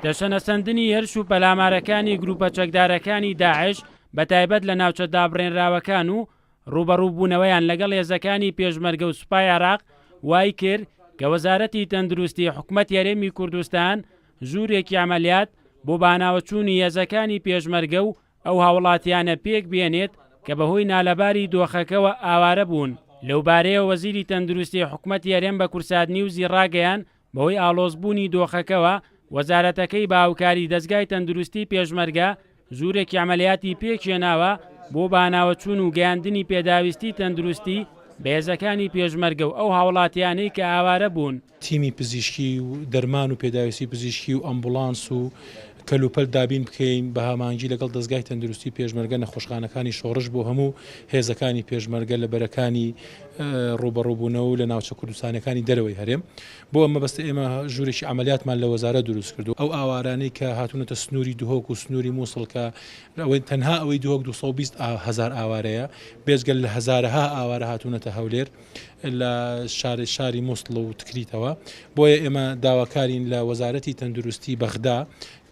دەشەنەسەندنی هێرش و پەلامارەکانی گروپە چەکدارەکانی داعش بەتایبەت لە ناوچە دابڕێنراوەکان و ڕوبەڕووبوونەوەیان لەگەڵ هێزەکانی پێشمەرگە و سوپای عێراق وای کرد کە وەزارەتی تەندروستی حکومەت یاریێمی کوردستان ژوورێکی عەمەلیات بۆ باناوەچوونی هێزەکانی پێشمەرگە و ئەو هاوڵاتیانە پێک بێنێت کە بەهۆی نالەباری دۆخەکەوە ئاوارە بوون. لەوبارەیە وەزیری تەندروستی حکومەت یاریێم بە کورسات نیوزی ڕاگەیان بەهۆی ئاڵۆزبوونی دۆخەکەوە وەزارەتەکەی باوکاری دەستگای تەندروستی پێشمەرگە ژوورێکی عەمەلیاتی پێکهێناوە بۆ باناوەچوون و گەیاندنی پێداویستی تەندروستی بە هێزەکانی پێشمەرگە و ئەو هاوڵاتیانەی کە ئاوارە بوون. تیمی پزیشکی و دەرمان و پێداویستی پزیشکی و ئەمبولانس و کەلوپەل دابین بکەین بە هەمانگی لەگەڵ دەستگای تەندروستی پێشمەرگە نەخۆشخانەکانی شۆڕش بۆ هەموو هێزەکانی پێشمەرگە لە بەرەکانی ڕوبەڕووبوونەوە و لە ناوچە کوردستانەکانی دەرەوەی هەرێم بۆ ئەمە بەستە ئێمە ژوورێکی عەمەلیاتمان لە وەزارە دروست کردو. ئەو ئاوارانەی کە هاتوونەتە سنووری دوهۆک و سنووری مووسڵ کە تەنها ئەوەی دوهۆک 220,000 ئاوارەیە بێجگەل لە هەزارەها ئاوارە هاتوونەتە هەولێر لە شاری مووسڵ و تکریتەوە. بۆیە ئێمە داواکارین لە وەزارەتی تەندروستی بەغدا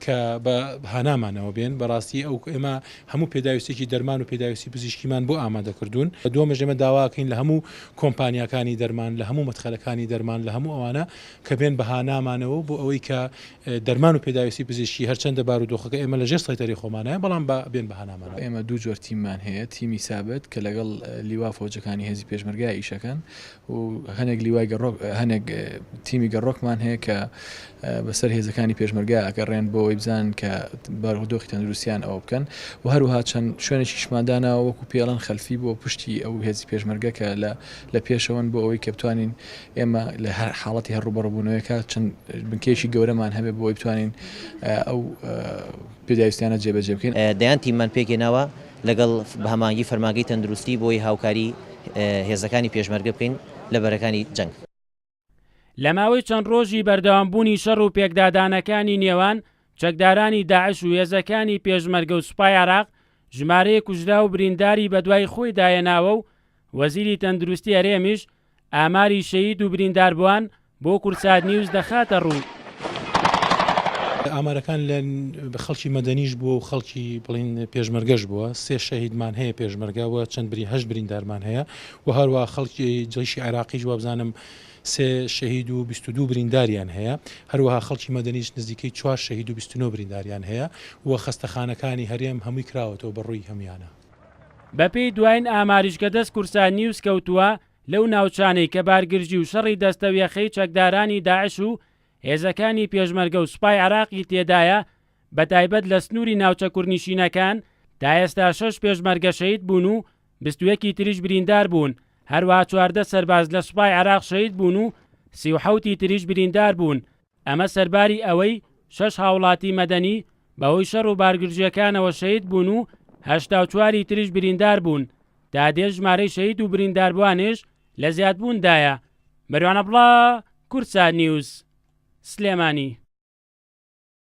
کە بە هانامانەوە بێن بەڕاستی ئەو ئێمە هەموو پێداویستێکی دەرمان و پێداویستی پزیشکیمان بۆ ئامادەکردوون. دووەمەش ئێمە داواکەین لە هەموو کۆمپانیاکانی دەرمان لە هەموو مەتخەلەکانی دەرمان لە هەموو ئەوانە کە بێن بە هانامانەوە بۆ ئەوەی کە دەرمان و پێداویستی پزیشکی هەرچەندە بارودۆخەکە ئێمە لە ژێر سەیطەری خۆمانایە بەڵام بێن بە هانامانەوە. ئێمە دوو جۆر تیممان هەیە، تیمی سابت کە لەگەڵ لیوا فۆجەکانی هێزی پێشمەرگای ئیشەکەن و هەنێک لیوای هەنێک تیمی گەڕۆکمان هەیە کە بەسەر هێزەکانی پێشمەرگا ئەگەڕێن بۆەوەی بزان کە بارودۆخی تەندروستیان ئەوە بکەن و هەروها چەند شوێنێکی شماندانەوە وەکو پێڵەن خەلفی بۆ پشتی ئەو هێزی پێشمەرگە کە لە پێشەوەن بۆ ئەوەی کە بتوانین ئێمە لە هەر حاڵەتی هەر ڕوبەڕووبوونەوەیەکە چەند بنکەیەکی گەورەمان هەبێت بۆ ئەوەی بتوانین ئەو پێداویستیانە جێبەجێ بکەین. دەیان تیممان پێکێناوە لەگەڵ بە هەمانگی فەرمانگەی تەندروستی بۆی هاوکاری هێزەکانی پێشمەرگە بکەین لە بەرەکانی جەنگ. لە ماوەی چەند ڕۆژی بەردەوامبوونی شەڕ و پێکدادانەکانی نێوان چەکدارانی داعش و هێزەکانی پێشمەرگە و سوپای عێراق ژمارەیە کوژرا و برینداری بەدوای خۆی داهێناوە و وەزیری تەندروستی هەرێمیش ئاماری شەهید و برینداربووان بۆ کورسات نیوز دەخاتە ڕوو. ئامارەکان لە خەڵکی مەدەنیش بووە و خەڵکی بڵین پێشمەرگەش بووە. 3 شەهیدمان هەیە پێشمەرگەوە چەند 8 بریندارمان هەیە و هەروە خەڵکی جێشی عێراقیش وە بزانم 3 شەهید و 22 برینداریان هەیە. هەروەها خەڵکی مەدەنیش نزیکەی 4 شەهید و 29 برینداریان هەیە و خەستەخانەکانی هەرێم هەمووی کراوەتەوە بەڕووی هەمویانە. بەپێی دوایین ئاماریشکە دەست کورسات نیوز کەوتووە لەو ناوچانەی کە بارگرژی و شەڕی دەستەویەخەی چەکدارانی داعش و هێزەکانی پێشمەرگە و سوپای عێراقی تێدایە بەتایبەت لە سنووری ناوچە کوردنشینەکان تا ئێستا 6 پێشمەرگە شەهید بوون و 21 تریش بریندار بوون. هەروەها 14 سەرباز لە سوپای عێراق شەهید بوون و 37 تریش بریندار بوون. ئەمە سەرباری ئەوەی 6 هاوڵاتی مەدەنی بەهۆی شەڕ و بارگرژیەکانەوە شەهید بوون و 84 تریش بریندار بوون. تا دێ ژمارەی شەهید و برینداربوانش لە زیادبووندایە. مەریوانە بڵا، کورسات نیوز، سلێمانی.